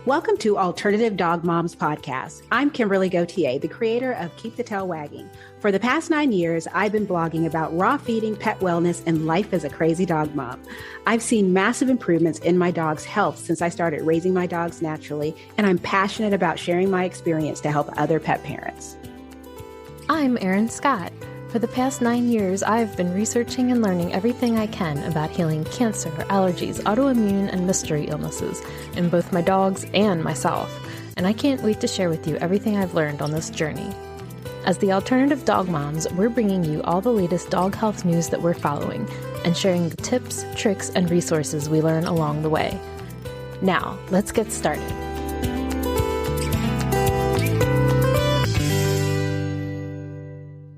Welcome to Alternative Dog Moms Podcast. I'm Kimberly Gauthier, the creator of Keep the Tail Wagging. For the past 9 years, I've been blogging about raw feeding, pet wellness, and life as a crazy dog mom. I've seen massive improvements in my dog's health since I started raising my dogs naturally, and I'm passionate about sharing my experience to help other pet parents. I'm Erin Scott. For the past 9 years, I've been researching and learning everything I can about healing cancer, allergies, autoimmune, and mystery illnesses in both my dogs and myself, and I can't wait to share with you everything I've learned on this journey. As the Alternative Dog Moms, we're bringing you all the latest dog health news that we're following and sharing the tips, tricks, and resources we learn along the way. Now, let's get started.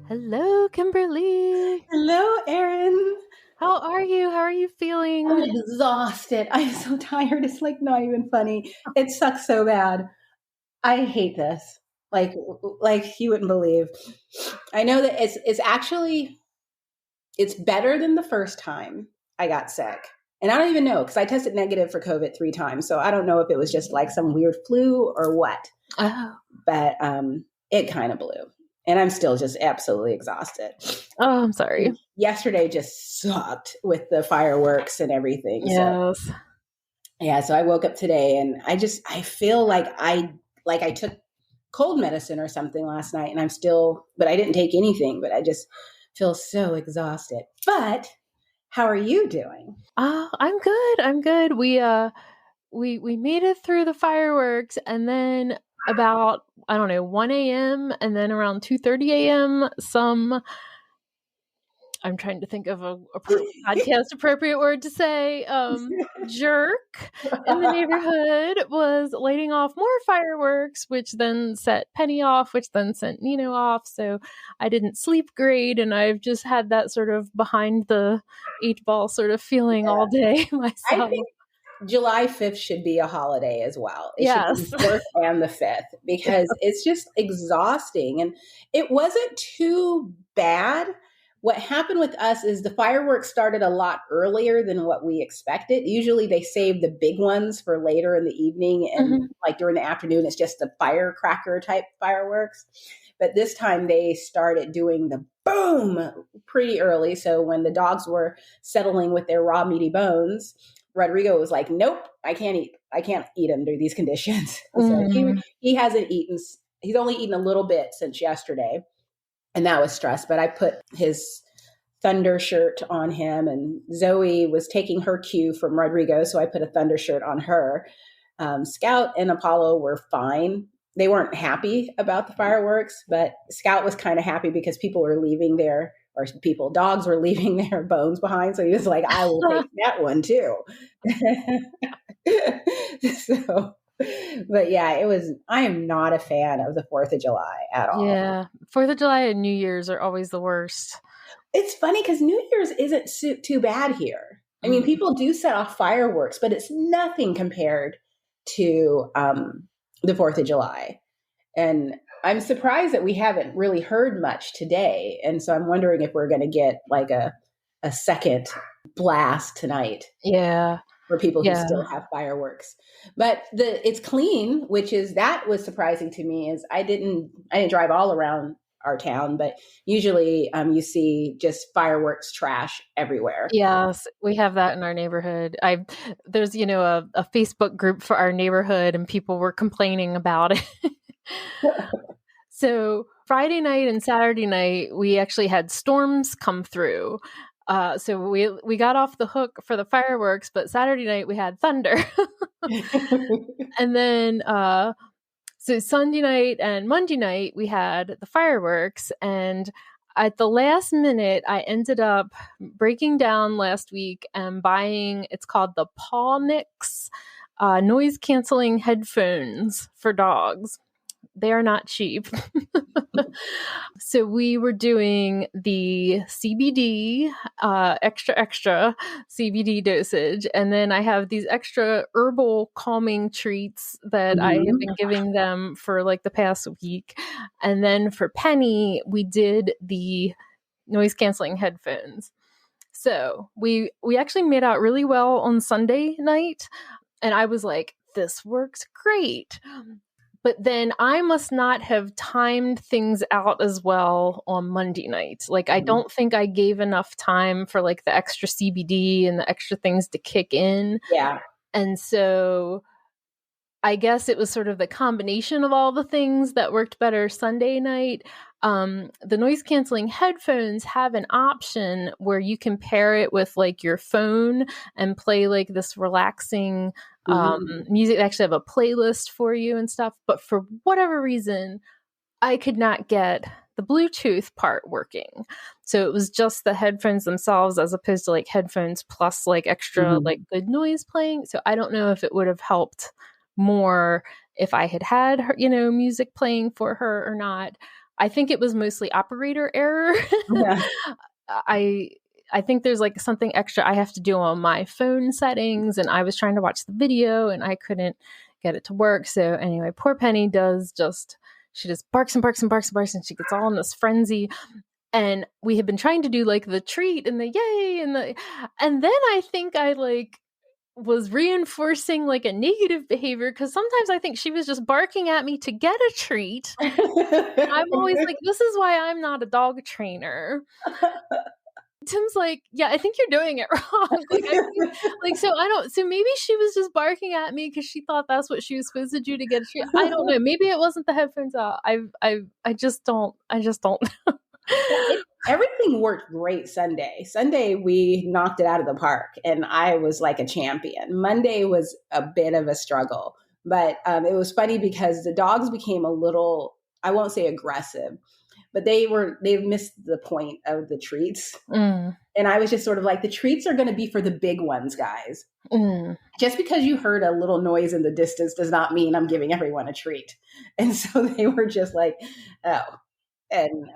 Hello, Kimberly. Hello, Erin. How are you? How are you feeling? I'm exhausted. I'm so tired. It's like not even funny. It sucks so bad. I hate this. Like you wouldn't believe. I know that it's better than the first time I got sick. And I don't even know because I tested negative for COVID 3 times. So I don't know if it was just like some weird flu or what. Oh. But it kind of blew. And I'm still just absolutely exhausted. Oh, I'm sorry. Yesterday just sucked with the fireworks and everything. Yes. So I woke up today and I feel like I took cold medicine or something last night and but I didn't take anything, but I just feel so exhausted. But how are you doing? I'm good. I'm good. We made it through the fireworks and then about, 1 a.m. and then around 2:30 a.m. I'm trying to think of a podcast appropriate word to say, jerk in the neighborhood was lighting off more fireworks, which then set Penny off, which then sent Neno off. So I didn't sleep great. And I've just had that sort of behind the 8-ball sort of feeling all day myself. I think July 5th should be a holiday as well. It should be the 4th and the 5th because it's just exhausting. And it wasn't too bad. What happened with us is the fireworks started a lot earlier than what we expected. Usually they save the big ones for later in the evening and like during the afternoon, it's just the firecracker type fireworks. But this time they started doing the boom pretty early. So when the dogs were settling with their raw meaty bones, Rodrigo was like, nope, I can't eat under these conditions. So he hasn't eaten. He's only eaten a little bit since yesterday. And that was stress. But I put his Thunder shirt on him and Zoe was taking her cue from Rodrigo. So I put a Thunder shirt on her. Scout and Apollo were fine. They weren't happy about the fireworks, but Scout was kind of happy because dogs were leaving their bones behind. So he was like, I will take that one too. But yeah, I am not a fan of the 4th of July at all. Yeah. 4th of July and New Year's are always the worst. It's funny because New Year's isn't too bad here. I mean, people do set off fireworks, but it's nothing compared to the 4th of July. And I'm surprised that we haven't really heard much today. And so I'm wondering if we're going to get like a second blast tonight. Yeah. For people who still have fireworks. But it's clean, that was surprising to me is I didn't drive all around our town, but usually you see just fireworks trash everywhere. Yes, we have that in our neighborhood. There's, a Facebook group for our neighborhood and people were complaining about it. So Friday night and Saturday night, we actually had storms come through. So we got off the hook for the fireworks, but Saturday night we had thunder. And then, so Sunday night and Monday night we had the fireworks, and at the last minute, I ended up breaking down last week and buying, it's called the Pawnix noise canceling headphones for dogs. They are not cheap. So we were doing the CBD, extra CBD dosage. And then I have these extra herbal calming treats that I have been giving them for like the past week. And then for Penny, we did the noise canceling headphones. So we actually made out really well on Sunday night. And I was like this works great. But then I must not have timed things out as well on Monday night. Like, I don't think I gave enough time for like the extra CBD and the extra things to kick in. Yeah. And so I guess it was sort of the combination of all the things that worked better Sunday night. The noise canceling headphones have an option where you can pair it with like your phone and play like this relaxing music. They actually have a playlist for you and stuff. But for whatever reason, I could not get the Bluetooth part working. So it was just the headphones themselves as opposed to like headphones plus like extra like good noise playing. So I don't know if it would have helped more if I had her, music playing for her or not. I think it was mostly operator error. Yeah. I think there's like something extra I have to do on my phone settings, and I was trying to watch the video and I couldn't get it to work. So anyway, poor Penny she just barks and barks and barks and barks, and she gets all in this frenzy. And we had been trying to do like the treat and the yay and then I think I like was reinforcing like a negative behavior, because sometimes I think she was just barking at me to get a treat. I'm always like, this is why I'm not a dog trainer. Tim's like, yeah, I think you're doing it wrong. So maybe she was just barking at me because she thought that's what she was supposed to do to get a treat. I don't know. Maybe it wasn't the headphones out. I just don't know. Everything worked great Sunday. Sunday, we knocked it out of the park, and I was like a champion. Monday was a bit of a struggle, but it was funny because the dogs became a little, I won't say aggressive, but they missed the point of the treats. And I was just sort of like, the treats are going to be for the big ones, guys. Just because you heard a little noise in the distance does not mean I'm giving everyone a treat. And so they were just like, oh. And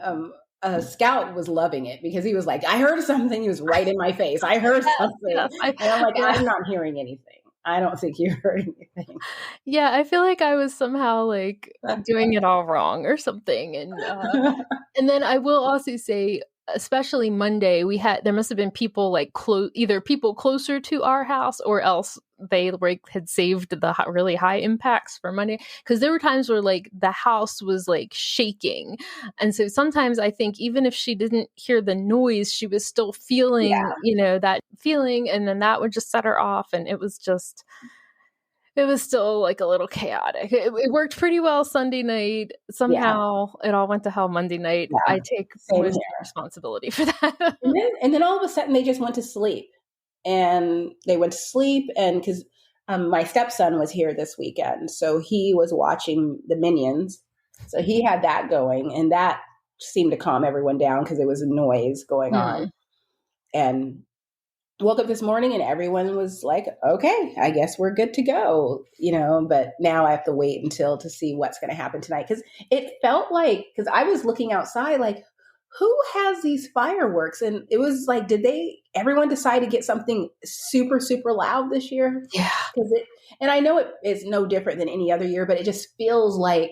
Scout was loving it because he was like, I heard something. He was right in my face. I heard something. Yes. And I'm like, I'm not hearing anything. I don't think you heard anything. Yeah, I feel like I was somehow like doing it all wrong or something. And then I will also say, especially Monday, there must have been people like either people closer to our house, or else they had saved the really high impacts for Monday, because there were times where like the house was like shaking, and so sometimes I think even if she didn't hear the noise, she was still feeling that feeling, and then that would just set her off, and it was still like a little chaotic. It worked pretty well Sunday night. Somehow it all went to hell Monday night. Yeah. I take most responsibility for that. and then all of a sudden they just went to sleep. And they went to sleep, and because my stepson was here this weekend, so he was watching the Minions. So he had that going, and that seemed to calm everyone down because there was a noise going on. And woke up this morning and everyone was like, okay, I guess we're good to go, but now I have to wait to see what's going to happen tonight. Because it felt like, because I was looking outside like, who has these fireworks? And it was like, everyone decide to get something super, super loud this year? Yeah. And I know it is no different than any other year, but it just feels like,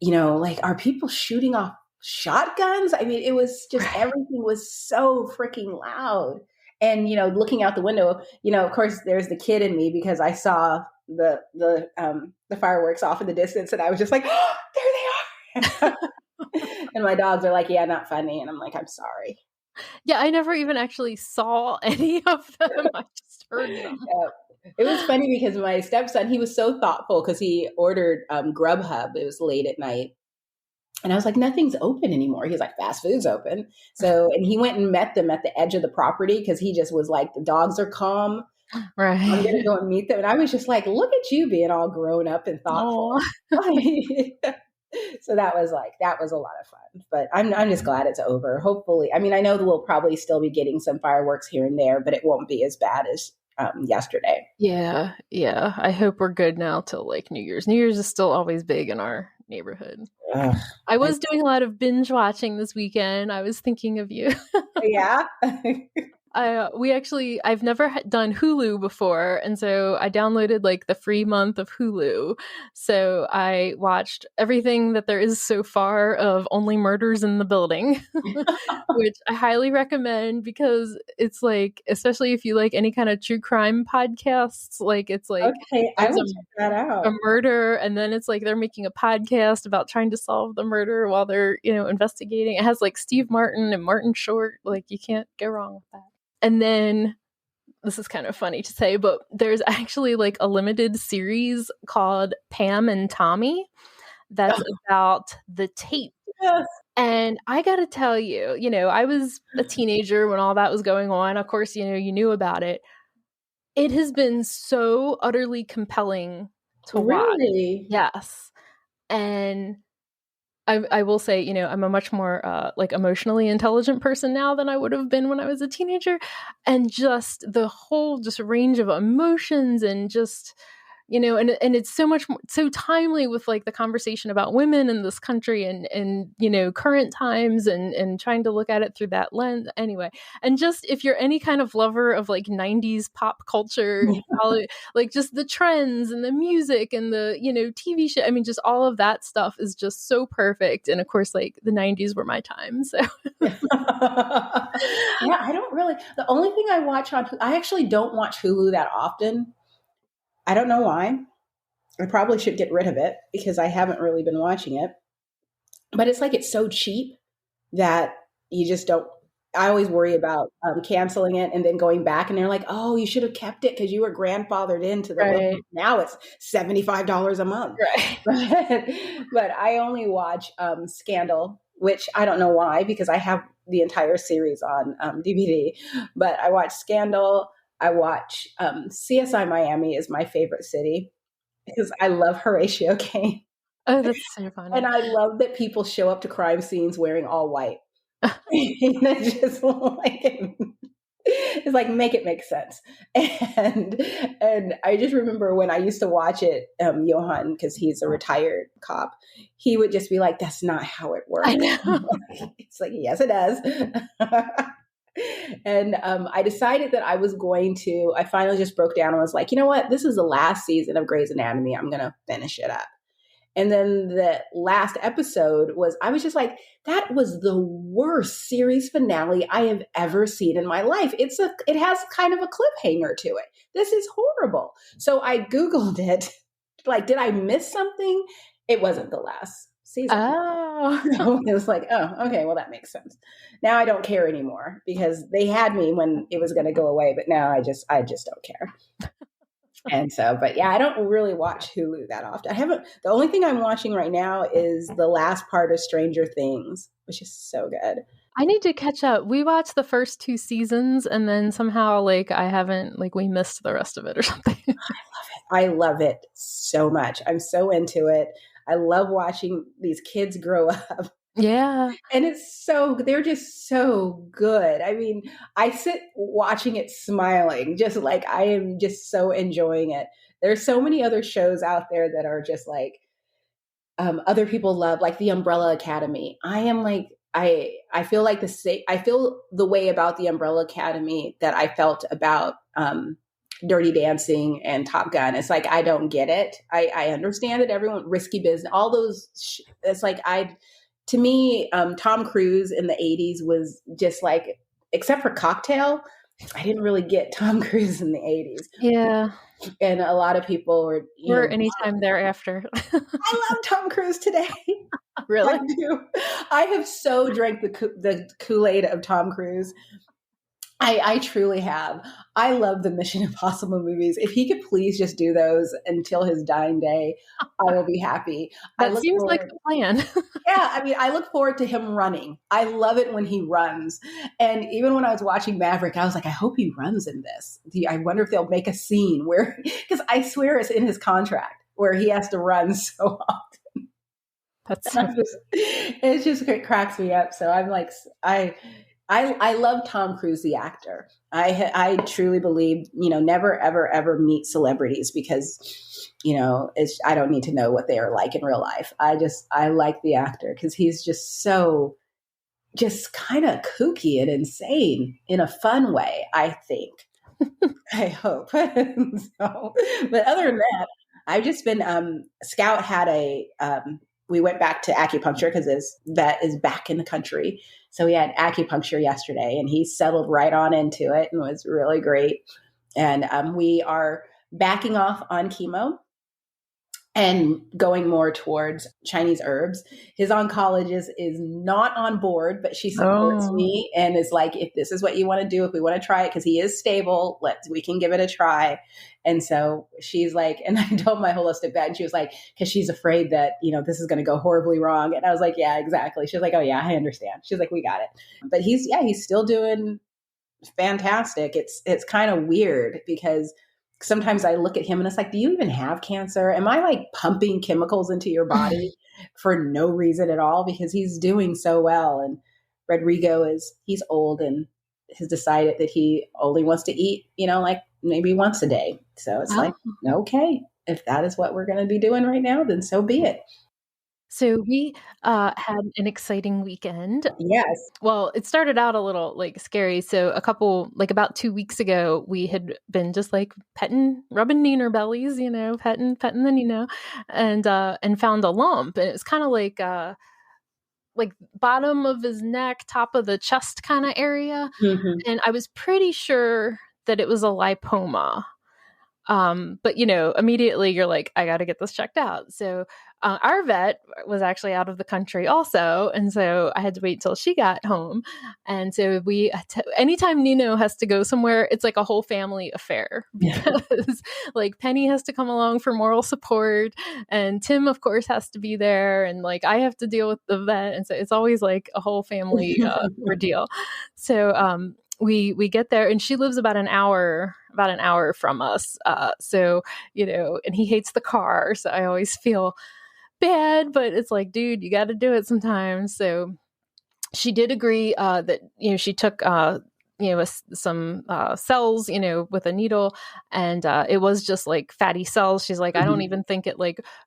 like, are people shooting off shotguns? I mean, it was just, everything was so freaking loud. And, looking out the window, of course, there's the kid in me because I saw the fireworks off in the distance, and I was just like, oh, there they are. And my dogs are like, yeah, not funny. And I'm like, I'm sorry. Yeah, I never even actually saw any of them. I just heard them. Yeah. It was funny because my stepson, he was so thoughtful because he ordered Grubhub. It was late at night. And I was like, nothing's open anymore. He's like, fast food's open. So, and he went and met them at the edge of the property because he just was like, the dogs are calm. Right. I'm going to go and meet them. And I was just like, look at you being all grown up and thoughtful. So that was a lot of fun, but I'm just glad it's over. Hopefully. I mean, I know that we'll probably still be getting some fireworks here and there, but it won't be as bad as yesterday. Yeah. Yeah. I hope we're good now till like New Year's. New Year's is still always big in our neighborhood. I was doing a lot of binge watching this weekend. I was thinking of you. Yeah. I've never done Hulu before, and so I downloaded like the free month of Hulu. So I watched everything that there is so far of Only Murders in the Building, which I highly recommend because it's like, especially if you like any kind of true crime podcasts, like it's like okay, I will check that out. A murder, and then it's like they're making a podcast about trying to solve the murder while they're, investigating. It has like Steve Martin and Martin Short. Like you can't go wrong with that. And then, this is kind of funny to say, but there's actually like a limited series called Pam and Tommy that's about the tape. Yes. And I got to tell you, I was a teenager when all that was going on. Of course, you knew about it. It has been so utterly compelling to watch. Really? Yes. And I will say, I'm a much more like emotionally intelligent person now than I would have been when I was a teenager. And just the whole range of emotions and just, and it's so timely with like the conversation about women in this country and current times and trying to look at it through that lens anyway. And just if you're any kind of lover of like 90s pop culture, probably, like just the trends and the music and the, TV show, I mean, just all of that stuff is just so perfect. And of course, like the 90s were my time. So yeah, I don't really, the only thing I watch I actually don't watch Hulu that often. I don't know why. I probably should get rid of it because I haven't really been watching it. But it's like it's so cheap that you just don't. I always worry about canceling it and then going back, and they're like, "Oh, you should have kept it because you were grandfathered into the." Right. Now it's $75 a month. Right. But I only watch Scandal, which I don't know why because I have the entire series on DVD. But I watch Scandal. I watch CSI Miami is my favorite city because I love Horatio Caine. Oh, that's so funny. And I love that people show up to crime scenes wearing all white. It's just it's like, make it make sense. And I just remember when I used to watch it, Johan, because he's a retired cop, he would just be like, that's not how it works. I know. It's like, yes, it does. And I decided that I finally just broke down and was like, you know what? This is the last season of Grey's Anatomy. I'm going to finish it up. And then the last episode I was just like, that was the worst series finale I have ever seen in my life. It has kind of a cliffhanger to it. This is horrible. So I Googled it. Like, did I miss something? It wasn't the last season. Oh. So it was like, oh, okay, well, that makes sense. Now I don't care anymore because they had me when it was going to go away, but now I just don't care. And so, but yeah, I don't really watch Hulu that often. The only thing I'm watching right now is the last part of Stranger Things, which is so good. I need to catch up. We watched the first 2 seasons and then somehow we missed the rest of it or something. I love it so much. I'm so into it. I love watching these kids grow up. Yeah. And they're just so good. I mean, I sit watching it smiling, just like I am just so enjoying it. There's so many other shows out there that are just like other people love, like the Umbrella Academy. I am like, I feel like I feel the way about the Umbrella Academy that I felt about Dirty Dancing and Top Gun. It's like, I don't get it. I understand it. Everyone, Risky Business, all those. It's like to me, Tom Cruise in the 80s was just like, except for Cocktail, I didn't really get Tom Cruise in the 80s. Yeah. And a lot of people were, or anytime thereafter. I love Tom Cruise today. Really? I do. I have so drank the Kool-Aid of Tom Cruise. I truly have. I love the Mission Impossible movies. If he could please just do those until his dying day, I will be happy. That seems like the plan. Yeah, I mean, I look forward to him running. I love it when he runs. And even when I was watching Maverick, I was like, I hope he runs in this. I wonder if they'll make a scene because I swear it's in his contract where he has to run so often. It cracks me up. So I'm like, I love Tom Cruise, the actor. I truly believe, never, ever, ever meet celebrities because, I don't need to know what they are like in real life. I like the actor because he's just so just kind of kooky and insane in a fun way, I think. I hope. But other than that, I've just been, Scout had we went back to acupuncture because his vet is back in the country. So we had acupuncture yesterday and he settled right on into it and was really great. And we are backing off on chemo and going more towards Chinese herbs. His oncologist is not on board, but she supports me and is like, if this is what you want to do, if we want to try it, because he is stable, we can give it a try. And so she's like, and I told my holistic vet, and she was like, because she's afraid that, this is going to go horribly wrong. And I was like, yeah, exactly. She was like, oh yeah, I understand. She's like, we got it. But he's still doing fantastic. It's kind of weird because sometimes I look at him and it's like, do you even have cancer? Am I like pumping chemicals into your body for no reason at all? Because he's doing so well. And Rodrigo he's old and has decided that he only wants to eat, like maybe once a day. So it's like, okay, if that is what we're going to be doing right now, then so be it. So we had an exciting weekend. Yes. Well, it started out a little scary. So about 2 weeks ago, we had been just rubbing Neno bellies, petting the Neno, and found a lump. And it's kind of like bottom of his neck, top of the chest kind of area. Mm-hmm. And I was pretty sure that it was a lymphoma. But immediately you're like, I got to get this checked out. So our vet was actually out of the country also. And so I had to wait till she got home. And so anytime Neno has to go somewhere, it's like a whole family affair because Penny has to come along for moral support. And Tim, of course, has to be there. And I have to deal with the vet. And so it's always like a whole family ordeal. So, we get there and she lives about an hour from us. So, and he hates the car. So I always feel bad, but it's like, dude, you got to do it sometimes. So she did agree that, she took, some cells, with a needle, and it was just fatty cells. She's like, I don't even think it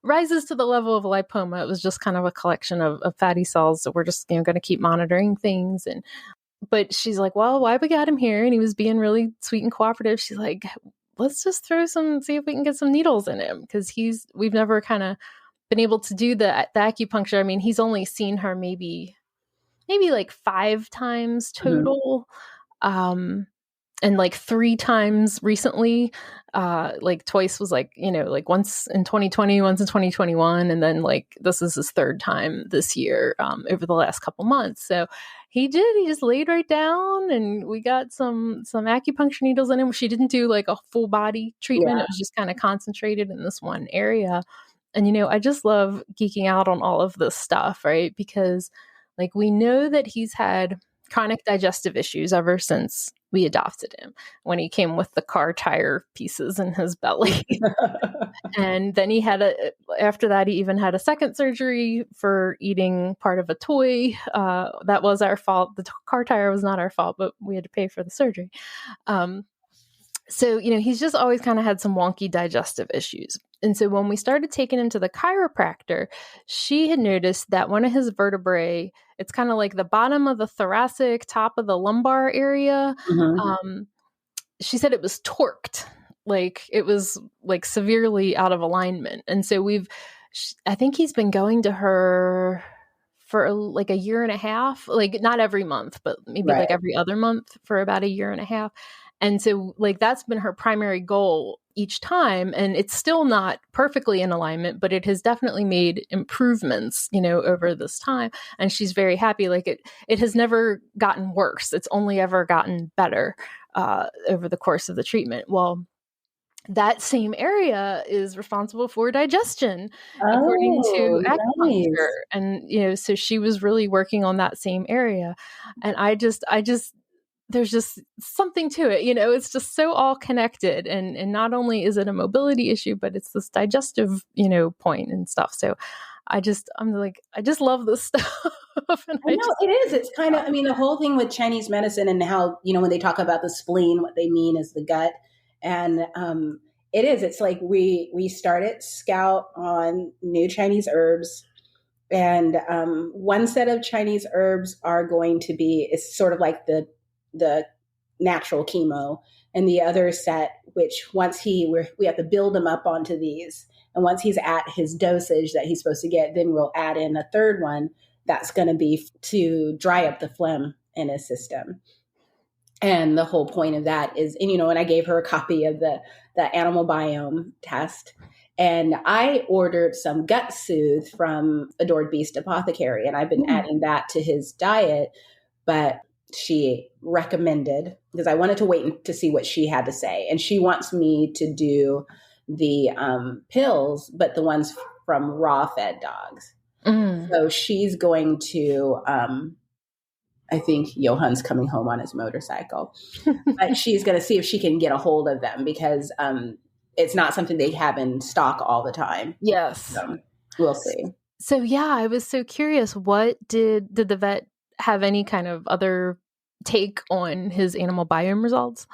rises to the level of a lymphoma. It was just kind of a collection of fatty cells. So we're just, going to keep monitoring things. But she's like, well, why we got him here? And he was being really sweet and cooperative. She's like, let's just see if we can get some needles in him. Because we've never kind of been able to do the acupuncture. I mean, he's only seen her maybe 5 times total. Mm-hmm. And 3 times recently, twice was once in 2020, once in 2021. And then this is his 3rd time this year, over the last couple months. So he just laid right down and we got some acupuncture needles in him. She didn't do a full body treatment. Yeah. It was just kind of concentrated in this one area. And, I just love geeking out on all of this stuff, right? Because we know that he's had chronic digestive issues ever since we adopted him, when he came with the car tire pieces in his belly. And then after that, he even had a second surgery for eating part of a toy. That was our fault. The car tire was not our fault, but we had to pay for the surgery. So, he's just always kind of had some wonky digestive issues. And so when we started taking him to the chiropractor, she had noticed that one of his vertebrae, it's kind of like the bottom of the thoracic, top of the lumbar area. Mm-hmm. She said it was torqued, it was severely out of alignment. And so I think he's been going to her for a year and a half, not every month, but maybe right. Every other month for about a year and a half. And so that's been her primary goal each time. And it's still not perfectly in alignment, but it has definitely made improvements, over this time. And she's very happy. It has never gotten worse. It's only ever gotten better over the course of the treatment. Well, that same area is responsible for digestion, according to acupuncture. Nice. And, so she was really working on that same area. And I just there's just something to it, it's just so all connected. And not only is it a mobility issue, but it's this digestive, point and stuff. So I just love this stuff. And I know it is. It's kind of, the whole thing with Chinese medicine and how, when they talk about the spleen, what they mean is the gut. And it is, it's we started Scout on new Chinese herbs And one set of Chinese herbs are going to be, it's sort of like the natural chemo, and the other set, which once we have to build him up onto these, and once he's at his dosage that he's supposed to get, then we'll add in a third one that's going to be to dry up the phlegm in his system. And the whole point of that is, and and I gave her a copy of the animal biome test. And I ordered some Gut Soothe from Adored Beast Apothecary, and I've been adding that to his diet. But she recommended, because I wanted to wait to see what she had to say. And she wants me to do the pills, but the ones from raw fed dogs. So she's going to, I think Johan's coming home on his motorcycle, but she's going to see if she can get a hold of them, because it's not something they have in stock all the time. Yes. So we'll see. So yeah, I was so curious. What did the vet have any kind of other take on his animal biome results?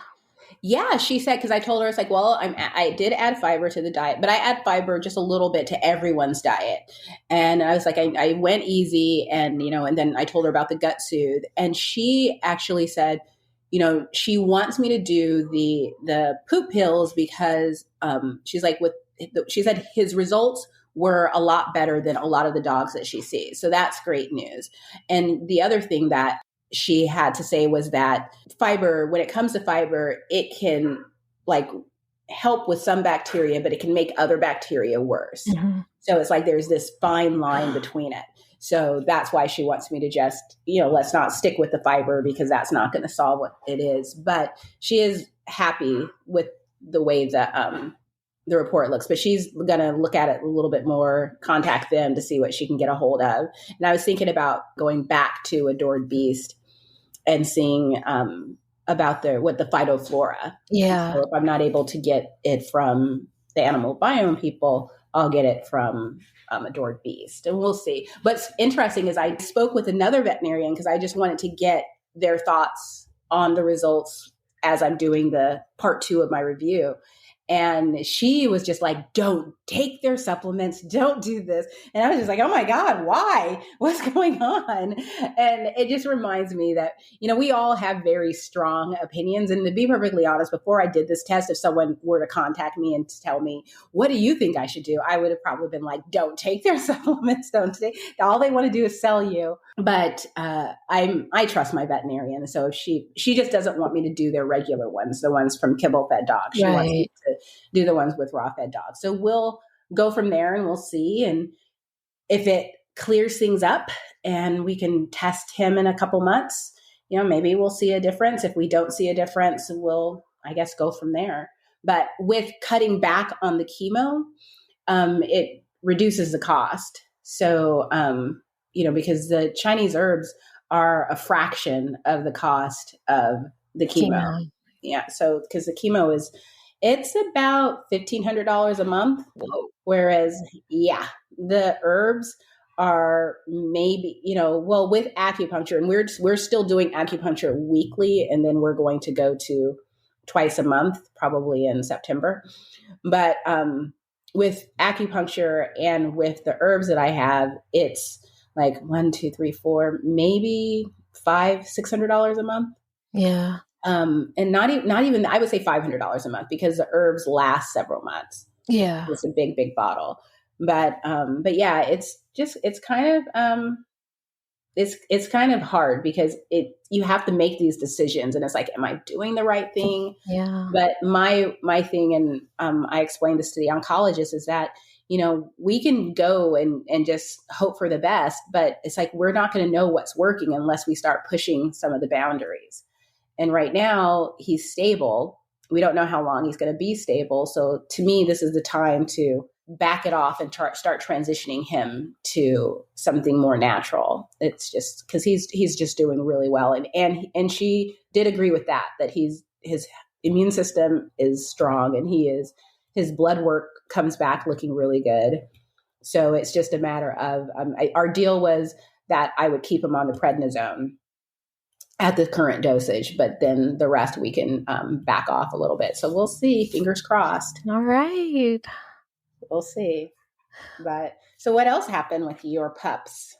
Yeah, she said, because I told her, it's like, well, I did add fiber to the diet, but I add fiber just a little bit to everyone's diet. And I was like, I went easy, and, and then I told her about the Gut Soothe, and she actually said, she wants me to do the poop pills because she's like, she said his results were a lot better than a lot of the dogs that she sees. So that's great news. And the other thing that she had to say was that fiber, when it comes to fiber, it can help with some bacteria, but it can make other bacteria worse. So it's like there's this fine line between it. So that's why she wants me to just, let's not stick with the fiber, because that's not going to solve what it is. But she is happy with the way that the report looks, but she's going to look at it a little bit more, contact them to see what she can get a hold of. And I was thinking about going back to Adored Beast and seeing about what the phytoflora. Yeah. So if I'm not able to get it from the animal biome people, I'll get it from Adored Beast, and we'll see. What's interesting is I spoke with another veterinarian, because I just wanted to get their thoughts on the results as I'm doing the part 2 of my review. And she was just like, don't take their supplements. Don't do this. And I was just like, oh my God, why? What's going on? And it just reminds me that, we all have very strong opinions. And to be perfectly honest, before I did this test, if someone were to contact me and to tell me, what do you think I should do? I would have probably been like, don't take their supplements. Don't take. All they want to do is sell you. But I trust my veterinarian. So if she just doesn't want me to do their regular ones, the ones from kibble fed dogs. She wants me to do the ones with raw fed dogs. So we'll go from there, and we'll see. And if it clears things up and we can test him in a couple months, maybe we'll see a difference. If we don't see a difference, we'll, I guess, go from there. But with cutting back on the chemo, it reduces the cost. So, because the Chinese herbs are a fraction of the cost of the chemo. Yeah. So, because the chemo it's about $1,500 a month. Whereas, the herbs are maybe, with acupuncture, and we're still doing acupuncture weekly, and then we're going to go to twice a month, probably in September. But with acupuncture and with the herbs that I have, it's like $1, $2, $3, $4, maybe $500-$600 a month. Yeah. And not even, I would say $500 a month, because the herbs last several months. Yeah. It's a big, big bottle. But yeah, it's kind of hard, because you have to make these decisions, and it's like, am I doing the right thing? Yeah. But my thing, and I explained this to the oncologist, is that, we can go and just hope for the best, but it's like, we're not going to know what's working unless we start pushing some of the boundaries. And right now he's stable. We don't know how long he's going to be stable. So to me, this is the time to back it off and start transitioning him to something more natural. It's just because he's just doing really well. And she did agree with that his immune system is strong, and his blood work comes back looking really good. So it's just a matter of, our deal was that I would keep him on the prednisone at the current dosage, but then the rest we can back off a little bit. So we'll see. Fingers crossed. All right. We'll see. But so what else happened with your pups?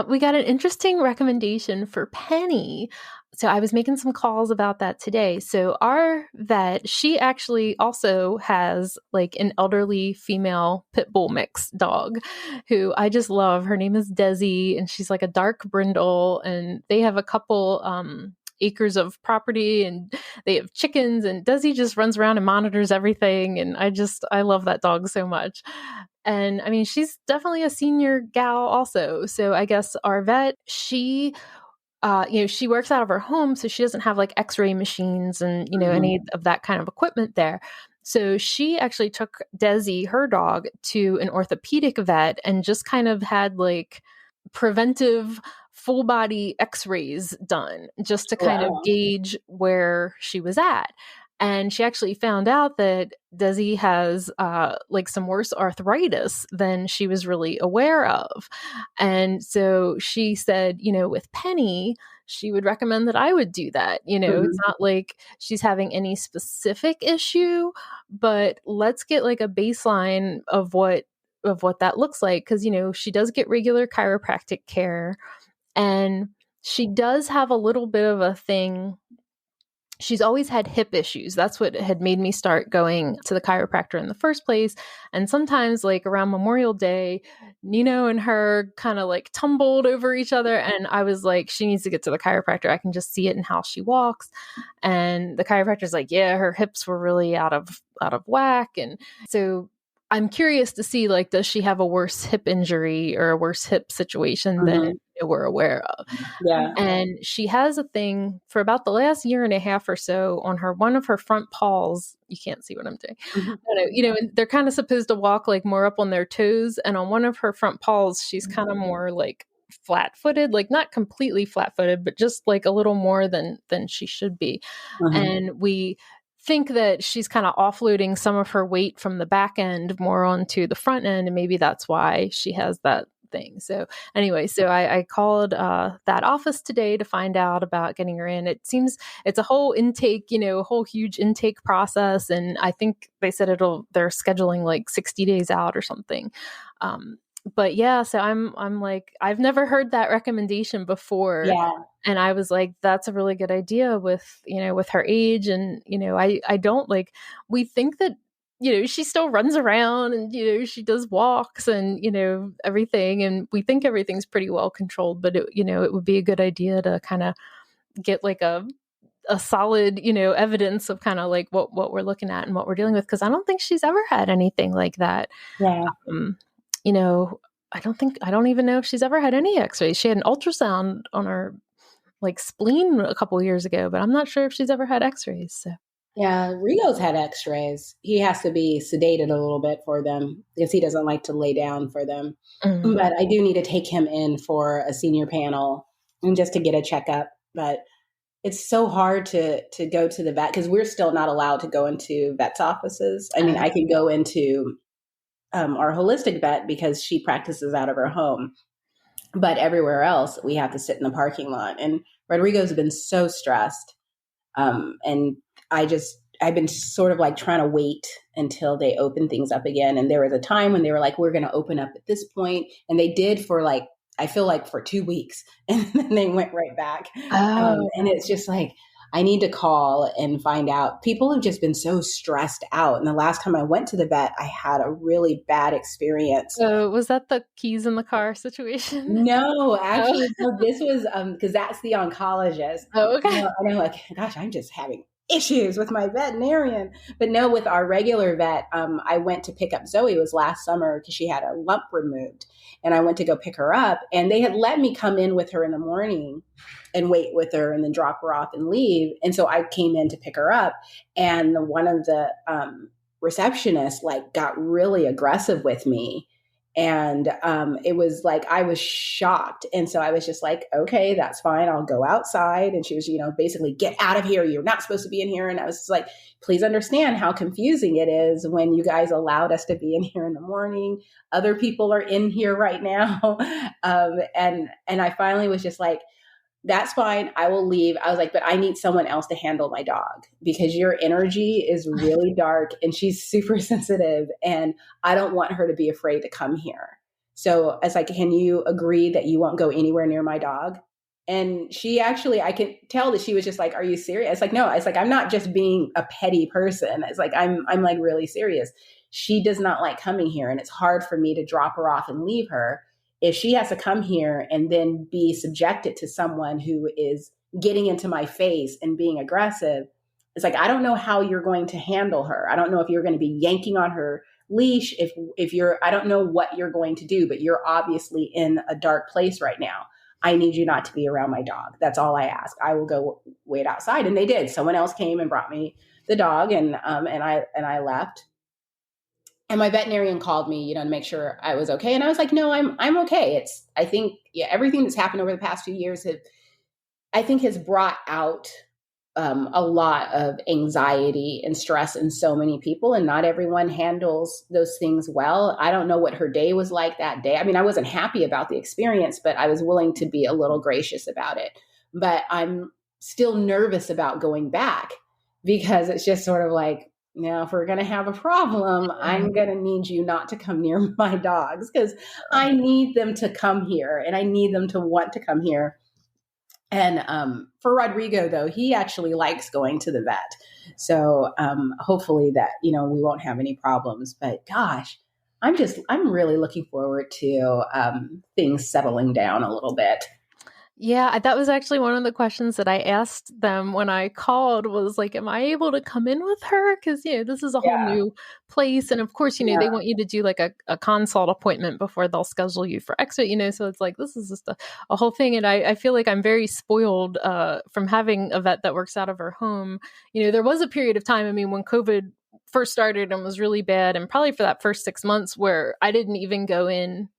We got an interesting recommendation for Penny. So I was making some calls about that today. So our vet, she actually also has like an elderly female pit bull mix dog who I just love. Her name is Desi, and she's like a dark brindle, and they have a couple acres of property, and they have chickens, and Desi just runs around and monitors everything, and I love that dog so much. And I mean, she's definitely a senior gal also. So I guess our vet, she she works out of her home, so she doesn't have like x-ray machines and, any of that kind of equipment there. So she actually took Desi, her dog, to an orthopedic vet and just kind of had like preventive full body x-rays done just to kind of gauge where she was at. And she actually found out that Desi has like some worse arthritis than she was really aware of. And so she said, with Penny, she would recommend that I would do that. It's not like she's having any specific issue, but let's get like a baseline of what that looks like. Cause, she does get regular chiropractic care, and she does have a little bit of a thing. She's always had hip issues. That's what had made me start going to the chiropractor in the first place. And sometimes, like around Memorial Day, Neno and her kind of like tumbled over each other. And I was like, she needs to get to the chiropractor. I can just see it in how she walks. And the chiropractor's like, yeah, her hips were really out of whack. And so I'm curious to see, like, does she have a worse hip injury or a worse hip situation than we're aware of? Yeah. And she has a thing for about the last year and a half or so on one of her front paws. You can't see what I'm doing. And they're kind of supposed to walk like more up on their toes. And on one of her front paws, she's kind of more like flat-footed, like not completely flat-footed, but just like a little more than she should be. And we think that she's kind of offloading some of her weight from the back end more onto the front end, and maybe that's why she has that thing. So anyway, I called that office today to find out about getting her in. It seems it's a whole intake, a whole huge intake process, and I think they said they're scheduling like 60 days out or something. But yeah, so I'm like, I've never heard that recommendation before. Yeah. And I was like, that's a really good idea with her age. And, I don't like, we think that, she still runs around and, she does walks and, everything. And we think everything's pretty well controlled, but it would be a good idea to kind of get like a solid, evidence of kind of like what we're looking at and what we're dealing with. Cause I don't think she's ever had anything like that. Yeah. I don't even know if she's ever had any x-rays. She had an ultrasound on her like spleen a couple of years ago, but I'm not sure if she's ever had x-rays. So. Yeah, Rigo's had x-rays. He has to be sedated a little bit for them because he doesn't like to lay down for them. But I do need to take him in for a senior panel and just to get a checkup. But it's so hard to go to the vet because we're still not allowed to go into vets' offices. I mean, I can go into our holistic vet because she practices out of her home. But everywhere else, we have to sit in the parking lot. And Rodrigo's been so stressed. And I've been sort of like trying to wait until they open things up again. And there was a time when they were like, we're going to open up at this point. And they did for like, I feel like for 2 weeks. And then they went right back. And it's just like, I need to call and find out. People have just been so stressed out. And the last time I went to the vet, I had a really bad experience. So was that the keys in the car situation? No, actually, no, this was because that's the oncologist. Oh, okay. And I'm like, gosh, I'm just having issues with my veterinarian. But no, with our regular vet, I went to pick up Zoe. It was last summer because she had a lump removed. And I went to go pick her up. And they had let me come in with her in the morning and wait with her and then drop her off and leave. And so I came in to pick her up. And one of the receptionists like got really aggressive with me. And it was like, I was shocked. And so I was just like, okay, that's fine. I'll go outside. And she was, basically, get out of here. You're not supposed to be in here. And I was just like, please understand how confusing it is when you guys allowed us to be in here in the morning. Other people are in here right now. And I finally was just like, that's fine. I will leave. I was like, but I need someone else to handle my dog because your energy is really dark and she's super sensitive and I don't want her to be afraid to come here. So I was like, can you agree that you won't go anywhere near my dog? And she actually, I could tell that she was just like, are you serious? It's like, no, it's like, I'm not just being a petty person. It's like, I'm like really serious. She does not like coming here. And it's hard for me to drop her off and leave her if she has to come here and then be subjected to someone who is getting into my face and being aggressive. It's like, I don't know how you're going to handle her. I don't know if you're going to be yanking on her leash. If you're, I don't know what you're going to do, but you're obviously in a dark place right now. I need you not to be around my dog. That's all I ask. I will go wait outside. And they did. Someone else came and brought me the dog and I left. And my veterinarian called me, to make sure I was okay. And I was like, no, I'm okay. I think, everything that's happened over the past few years has brought out a lot of anxiety and stress in so many people, and not everyone handles those things well. I don't know what her day was like that day. I mean, I wasn't happy about the experience, but I was willing to be a little gracious about it. But I'm still nervous about going back because it's just sort of like, now, if we're going to have a problem, I'm going to need you not to come near my dogs because I need them to come here and I need them to want to come here. And for Rodrigo, though, he actually likes going to the vet. So hopefully that, we won't have any problems. But gosh, I'm really looking forward to things settling down a little bit. Yeah, that was actually one of the questions that I asked them when I called was like, am I able to come in with her? Because, this is a whole new place. And of course, they want you to do like a consult appointment before they'll schedule you for exit, so it's like, this is just a whole thing. And I feel like I'm very spoiled from having a vet that works out of her home. There was a period of time, when COVID first started and was really bad, and probably for that first 6 months where I didn't even go in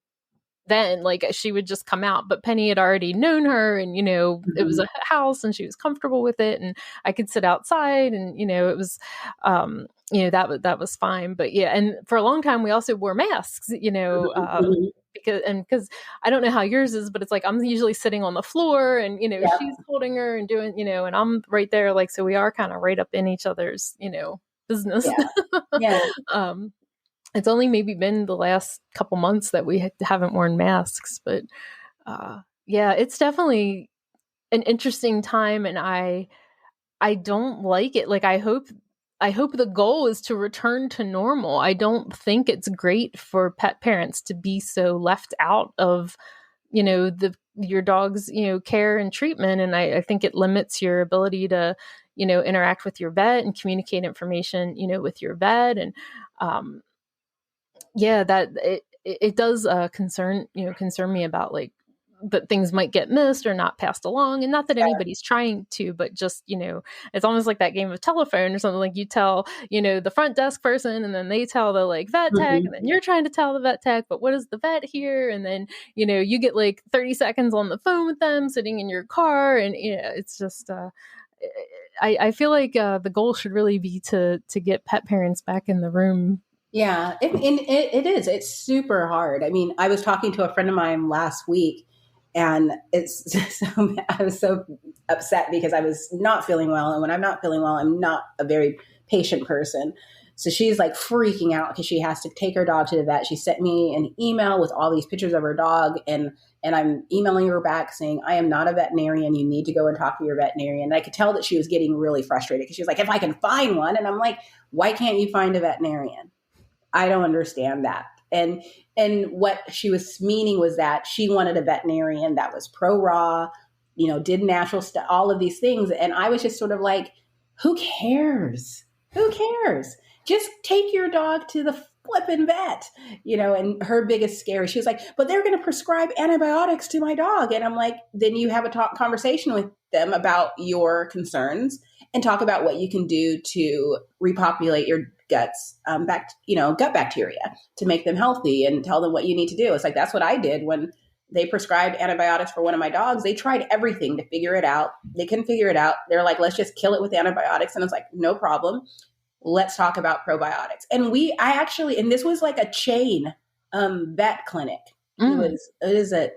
then, like, she would just come out, but Penny had already known her and, it was a house and she was comfortable with it and I could sit outside and, it was, that was fine. But yeah. And for a long time, we also wore masks, because I don't know how yours is, but it's like, I'm usually sitting on the floor and, she's holding her and doing, and I'm right there. Like, so we are kind of right up in each other's, business. Yeah. It's only maybe been the last couple months that we haven't worn masks, but it's definitely an interesting time, and I don't like it. Like I hope the goal is to return to normal. I don't think it's great for pet parents to be so left out of your dog's care and treatment, and I think it limits your ability to interact with your vet and communicate information with your vet. And that it does concern me about like that things might get missed or not passed along, and not that anybody's trying to, but just it's almost like that game of telephone or something. Like you tell the front desk person, and then they tell the like vet tech, and then you're trying to tell the vet tech, but what is the vet here? And then you get like 30 seconds on the phone with them sitting in your car, and it's just I feel like the goal should really be to get pet parents back in the room. Yeah, it is. It's super hard. I mean, I was talking to a friend of mine last week, and I was so upset because I was not feeling well. And when I'm not feeling well, I'm not a very patient person. So she's like freaking out because she has to take her dog to the vet. She sent me an email with all these pictures of her dog, and I'm emailing her back saying, I am not a veterinarian. You need to go and talk to your veterinarian. And I could tell that she was getting really frustrated because she was like, if I can find one. And I'm like, why can't you find a veterinarian? I don't understand that. And what she was meaning was that she wanted a veterinarian that was pro-raw, did natural stuff, all of these things. And I was just sort of like, who cares? Who cares? Just take your dog to the flipping vet, and her biggest scare, she was like, but they're going to prescribe antibiotics to my dog. And I'm like, then you have a conversation with them about your concerns and talk about what you can do to repopulate your guts, gut bacteria to make them healthy, and tell them what you need to do. It's like, that's what I did when they prescribed antibiotics for one of my dogs. They tried everything to figure it out. They couldn't figure it out. They're like, let's just kill it with antibiotics. And I was like, no problem. Let's talk about probiotics. And and this was like a chain vet clinic. Is it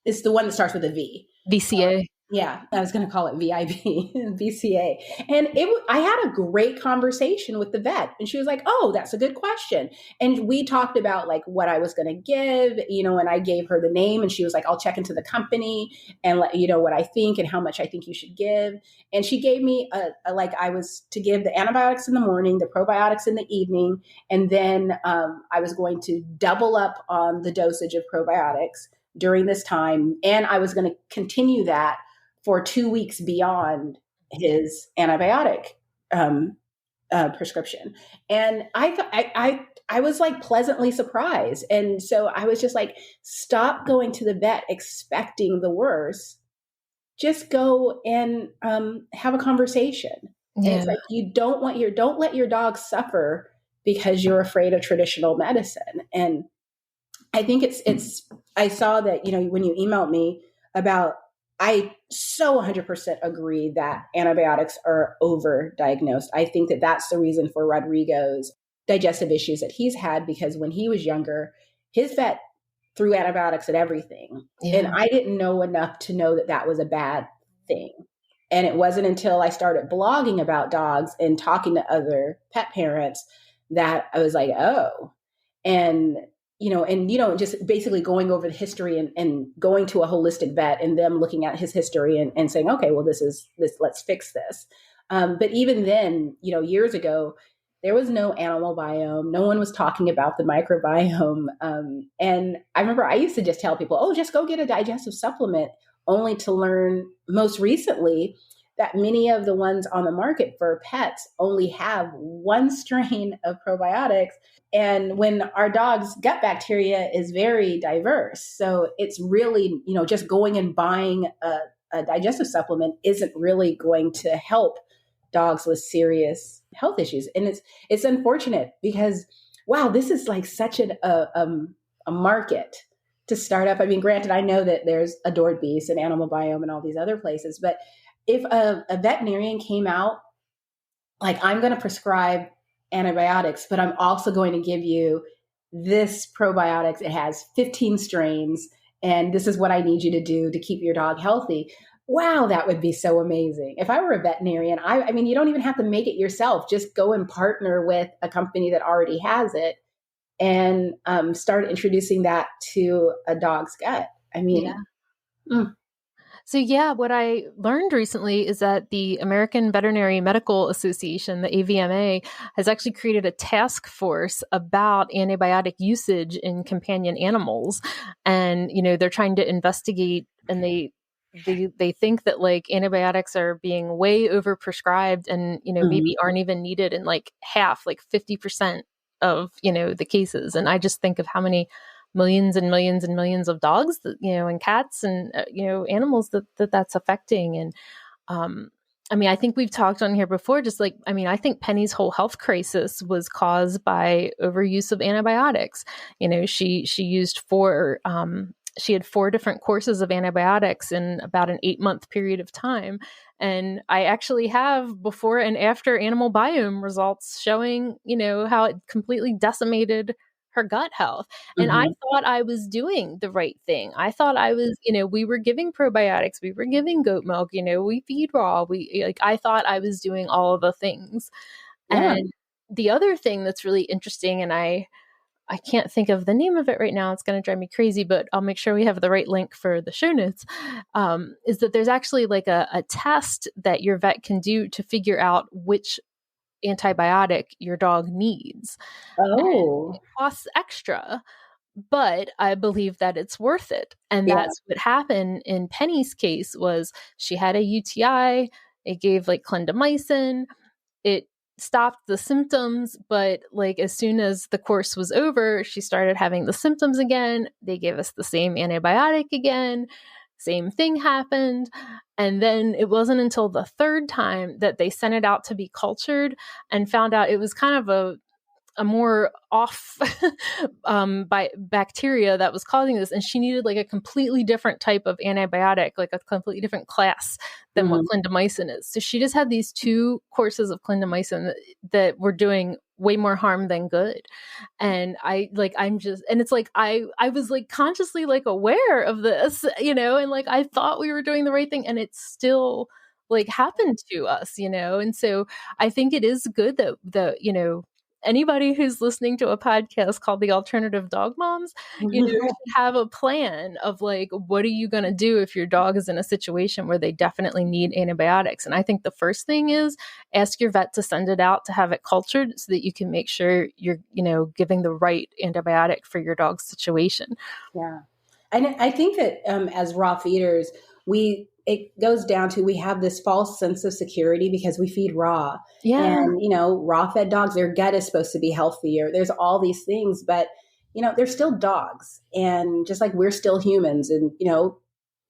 It's the one that starts with a V. VCA. Yeah, I was going to call it VIB, VCA. And I had a great conversation with the vet, and she was like, "Oh, that's a good question." And we talked about like what I was going to give, and I gave her the name, and she was like, "I'll check into the company and let you know what I think and how much I think you should give." And she gave me I was to give the antibiotics in the morning, the probiotics in the evening, and then I was going to double up on the dosage of probiotics during this time, and I was going to continue that for 2 weeks beyond his antibiotic prescription. And I was like pleasantly surprised. And so I was just like, stop going to the vet expecting the worst. Just go and have a conversation. Yeah. And it's like, don't let your dog suffer because you're afraid of traditional medicine. And I think I saw that, when you emailed me about, I so 100% agree that antibiotics are overdiagnosed. I think that that's the reason for Rodrigo's digestive issues that he's had, because when he was younger, his vet threw antibiotics at everything. Yeah. And I didn't know enough to know that that was a bad thing. And it wasn't until I started blogging about dogs and talking to other pet parents that I was like, oh, and just basically going over the history and going to a holistic vet and them looking at his history and saying, okay, well, this, let's fix this. But even then, years ago, there was no animal biome. No one was talking about the microbiome. And I remember I used to just tell people, oh, just go get a digestive supplement, only to learn most recently that many of the ones on the market for pets only have one strain of probiotics. And when our dog's gut bacteria is very diverse. So it's really, just going and buying a digestive supplement isn't really going to help dogs with serious health issues. And it's unfortunate because, wow, this is like such a market to start up. I mean, granted, I know that there's Adored Beast and Animal Biome and all these other places, but if a veterinarian came out, like, I'm going to prescribe antibiotics, but I'm also going to give you this probiotics. It has 15 strains, and this is what I need you to do to keep your dog healthy. Wow, that would be so amazing. If I were a veterinarian, I mean, you don't even have to make it yourself. Just go and partner with a company that already has it and start introducing that to a dog's gut. I mean, yeah. So what I learned recently is that the American Veterinary Medical Association, the AVMA, has actually created a task force about antibiotic usage in companion animals. And, they're trying to investigate, and they think that like antibiotics are being way overprescribed and, maybe aren't even needed in like half, like 50% of, the cases. And I just think of how many millions and millions and millions of dogs that, and cats and, animals that's affecting. And, I think we've talked on here before, just like, I think Penny's whole health crisis was caused by overuse of antibiotics. She used she had 4 different courses of antibiotics in about an 8-month period of time. And I actually have before and after animal biome results showing, how it completely decimated her gut health. And I thought I was doing the right thing. I thought I was, we were giving probiotics, we were giving goat milk, we feed raw. I thought I was doing all of the things. Yeah. And the other thing that's really interesting, and I can't think of the name of it right now, it's going to drive me crazy, but I'll make sure we have the right link for the show notes, is that there's actually like a test that your vet can do to figure out which antibiotic your dog needs. Oh, and it costs extra, but I believe that it's worth it. And that's what happened in Penny's case. Was she had a UTI, it gave like clindamycin, it stopped the symptoms, but like as soon as the course was over, she started having the symptoms again. They gave us the same antibiotic again. Same thing happened. And then it wasn't until the 3rd time that they sent it out to be cultured and found out it was kind of a more off by bacteria that was causing this. And she needed like a completely different type of antibiotic, like a completely different class than what clindamycin is. So she just had these 2 courses of clindamycin that were doing way more harm than good. And it's like, I was like consciously like aware of this, and like, I thought we were doing the right thing, and it's still like happened to us, And so I think it is good that, anybody who's listening to a podcast called The Alternative Dog Moms, should have a plan of like, what are you going to do if your dog is in a situation where they definitely need antibiotics? And I think the first thing is ask your vet to send it out to have it cultured so that you can make sure you're, giving the right antibiotic for your dog's situation. Yeah. And I think that as raw feeders, it goes down to, we have this false sense of security because we feed raw. Yeah. And, raw fed dogs, their gut is supposed to be healthier. There's all these things, but, they're still dogs. And just like we're still humans, and,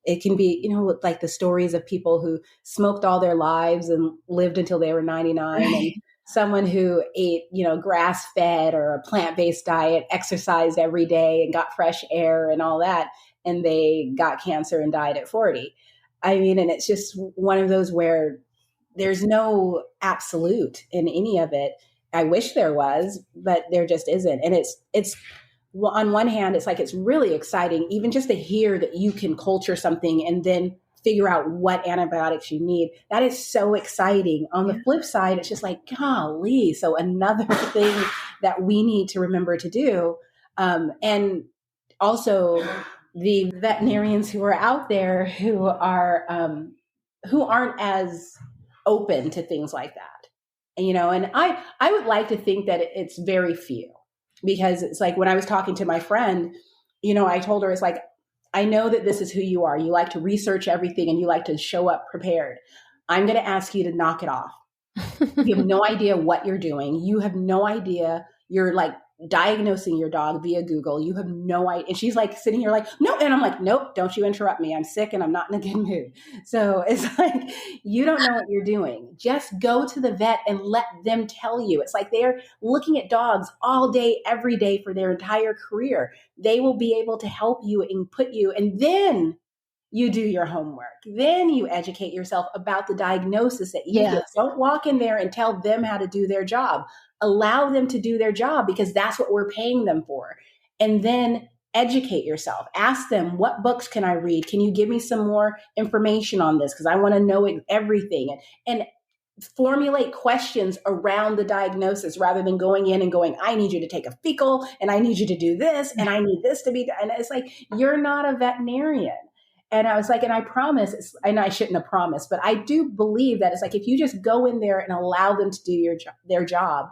it can be, like the stories of people who smoked all their lives and lived until they were 99. Right. And someone who ate, grass fed or a plant-based diet, exercised every day and got fresh air and all that. And they got cancer and died at 40. I mean, and it's just one of those where there's no absolute in any of it. I wish there was, but there just isn't. And it's on one hand, it's like, it's really exciting, even just to hear that you can culture something and then figure out what antibiotics you need. That is so exciting. On the flip side, it's just like, golly. So another thing that we need to remember to do. And also the veterinarians who are out there who aren't as open to things like that. And, and I would like to think that it's very few, because it's like, when I was talking to my friend, I told her, it's like, I know that this is who you are. You like to research everything and you like to show up prepared. I'm going to ask you to knock it off. You have no idea what you're doing. You have no idea. You're like diagnosing your dog via Google. You have no idea. And she's like sitting here like, no. And I'm like, nope, don't you interrupt me. I'm sick and I'm not in a good mood. So it's like, you don't know what you're doing. Just go to the vet and let them tell you. It's like they're looking at dogs all day, every day for their entire career. They will be able to help you and put you, and then you do your homework. Then you educate yourself about the diagnosis that you get. Don't walk in there and tell them how to do their job. Allow them to do their job, because that's what we're paying them for. And then educate yourself. Ask them, what books can I read? Can you give me some more information on this? Because I want to know everything. And formulate questions around the diagnosis, rather than going in and going, I need you to take a fecal, and I need you to do this, and I need this to be done. And it's like, you're not a veterinarian. And I was like, and I promise, and I shouldn't have promised, but I do believe that it's like, if you just go in there and allow them to do their job,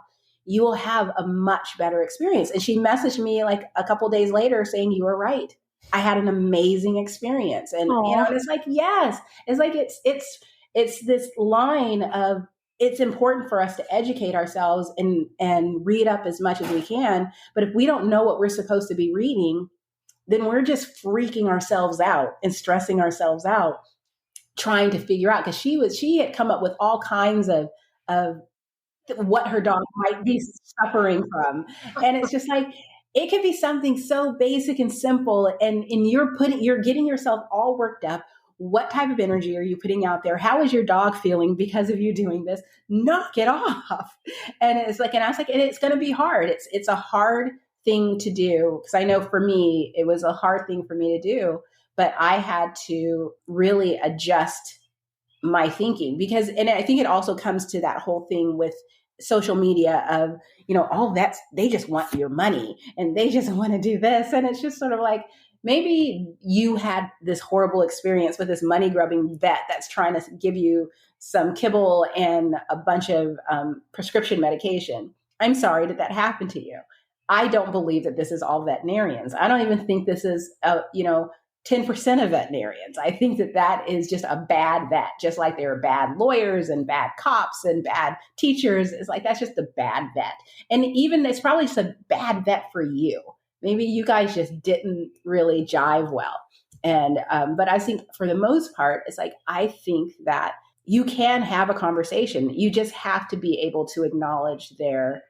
you will have a much better experience. And she messaged me like a couple of days later saying, you were right. I had an amazing experience. And, and it's like, yes, it's like, it's this line of, it's important for us to educate ourselves and read up as much as we can. But if we don't know what we're supposed to be reading, then we're just freaking ourselves out and stressing ourselves out trying to figure out, because she had come up with all kinds of what her dog might be suffering from. And it's just like, it could be something so basic and simple. And you're getting yourself all worked up. What type of energy are you putting out there? How is your dog feeling because of you doing this? Knock it off. And it's like, and I was like, and it's going to be hard. It's a hard thing to do. Because I know for me, it was a hard thing for me to do, but I had to really adjust my thinking, because, and I think it also comes to that whole thing with social media of, all vets, they just want your money and they just want to do this. And it's just sort of like, maybe you had this horrible experience with this money grubbing vet that's trying to give you some kibble and a bunch of prescription medication. I'm sorry that happened to you. I don't believe that this is all veterinarians. I don't even think this is, 10% of veterinarians. I think that is just a bad vet, just like there are bad lawyers and bad cops and bad teachers. It's like, that's just a bad vet. And even it's probably just a bad vet for you. Maybe you guys just didn't really jive well. And, but I think for the most part, it's like, I think that you can have a conversation. You just have to be able to acknowledge their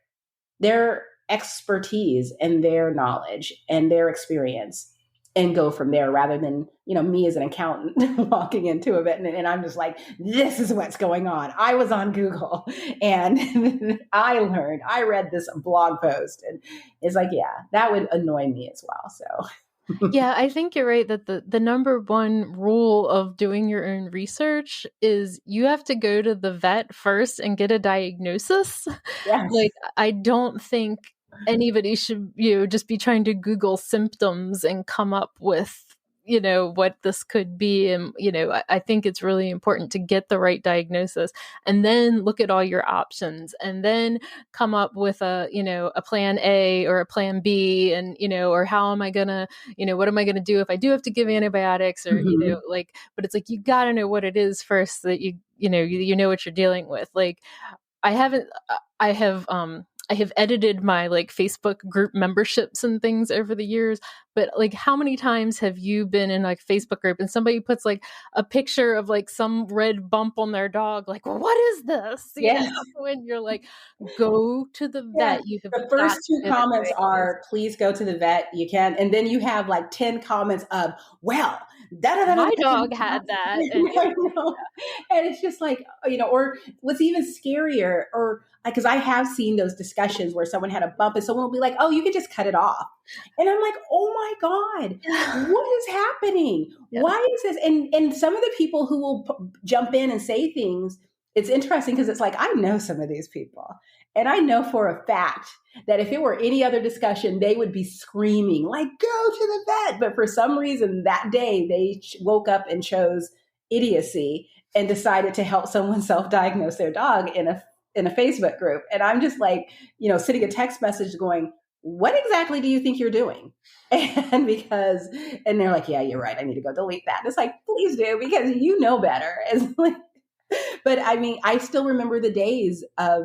expertise and their knowledge and their experience. and go from there, rather than, me as an accountant walking into a vet and I'm just like, this is what's going on. I was on Google and I read this blog post, and it's like, yeah, that would annoy me as well. So yeah, I think you're right that the number one rule of doing your own research is you have to go to the vet first and get a diagnosis. yes. Like, I don't think anybody should, just be trying to Google symptoms and come up with, what this could be. And, I think it's really important to get the right diagnosis and then look at all your options and then come up with a plan A or a plan B, and, or how am I going to, what am I going to do if I do have to give antibiotics, or, but it's like, you got to know what it is first, so that you know what you're dealing with. Like, I have edited my like Facebook group memberships and things over the years, but like, how many times have you been in like Facebook group and somebody puts like a picture of like some red bump on their dog? Like, what is this? When you're like, go to the vet. You have the first two comments are, please go to the vet. You can. And then you have like 10 comments of, well, my dog had that. And it's just like, or what's even scarier, or because I have seen those discussions where someone had a bump and someone will be like, oh, you can just cut it off. And I'm like, oh my God, what is happening? Yeah. Why is this? And some of the people who will jump in and say things, it's interesting because it's like, I know some of these people, and I know for a fact that if it were any other discussion, they would be screaming like, go to the vet. But for some reason that day, they woke up and chose idiocy and decided to help someone self-diagnose their dog in a Facebook group. And I'm just like, sending a text message going, what exactly do you think you're doing? And they're like, yeah, you're right. I need to go delete that. And it's like, please do, because you know better. It's like, but I mean, I still remember the days of,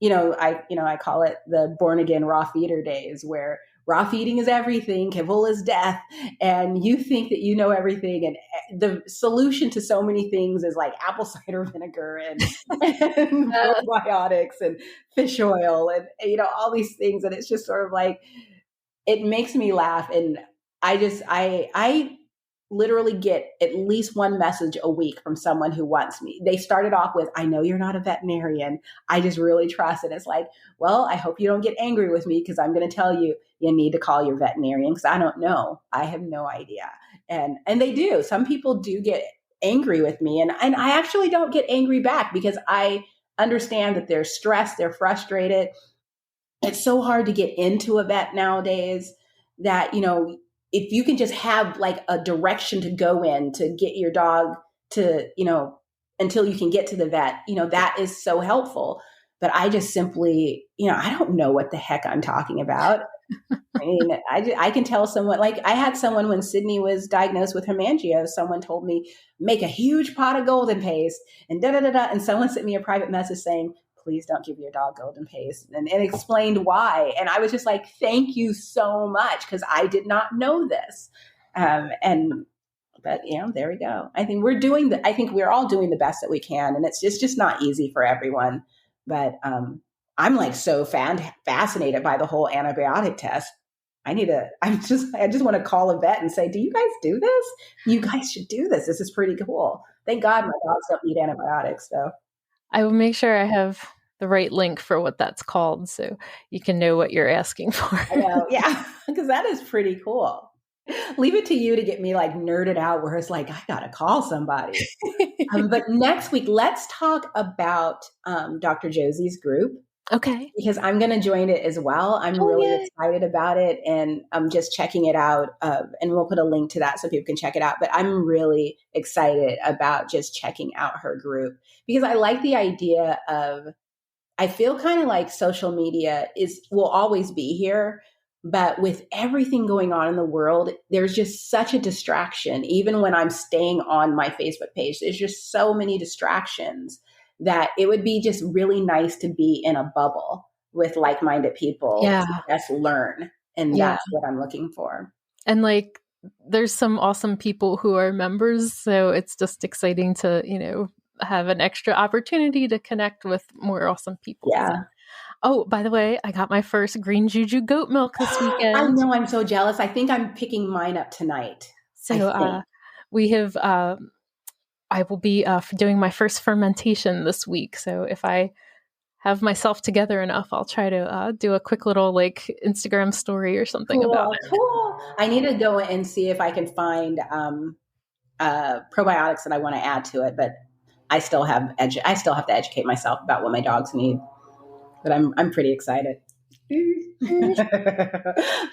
I call it the born again raw feeder days, where raw feeding is everything, kibble is death, and you think that you know everything, and the solution to so many things is like apple cider vinegar and probiotics and fish oil and all these things, and it's just sort of like, it makes me laugh. And I literally get at least one message a week from someone who wants me. They started off with, I know you're not a veterinarian. I just really trust. And it's like, well, I hope you don't get angry with me, because I'm going to tell you, you need to call your veterinarian, because I don't know. I have no idea. And they do. Some people do get angry with me. And I actually don't get angry back, because I understand that they're stressed, they're frustrated. It's so hard to get into a vet nowadays that, if you can just have like a direction to go in to get your dog to, until you can get to the vet, that is so helpful. But I just simply, I don't know what the heck I'm talking about. I mean, I can tell someone, like I had someone when Sydney was diagnosed with hemangio, someone told me, make a huge pot of golden paste and da-da-da-da. And someone sent me a private message saying, please don't give your dog golden paste, and explained why. And I was just like, thank you so much, because I did not know this. But there we go. I think we're all doing the best that we can, and it's just not easy for everyone. But I'm like so fascinated by the whole antibiotic test. I just want to call a vet and say, do you guys do this? You guys should do this. This is pretty cool. Thank God my dogs don't need antibiotics, though. I will make sure I have the right link for what that's called, so you can know what you're asking for. I know, yeah, because that is pretty cool. Leave it to you to get me like nerded out, where it's like, I got to call somebody. But next week, let's talk about Dr. Josie's group. Okay. Because I'm going to join it as well. I'm really excited about it, and I'm just checking it out. And we'll put a link to that so people can check it out. But I'm really excited about just checking out her group, because I like the idea of, I feel kind of like social media will always be here, but with everything going on in the world, there's just such a distraction. Even when I'm staying on my Facebook page, there's just so many distractions that it would be just really nice to be in a bubble with like-minded people to just learn. And that's what I'm looking for. And like, there's some awesome people who are members. So it's just exciting to, have an extra opportunity to connect with more awesome people. Yeah. So Oh, by the way, I got my first green juju goat milk this weekend. I know, I'm so jealous. I think I'm picking mine up tonight. So we have, I will be doing my first fermentation this week. So if I have myself together enough, I'll try to do a quick little like Instagram story or something about it. Cool. I need to go and see if I can find probiotics that I want to add to it, but I still have to educate myself about what my dogs need. But I'm pretty excited. Okay.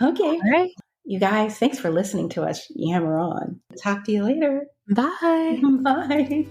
All right. You guys, thanks for listening to us yammer on. Talk to you later. Bye. Bye.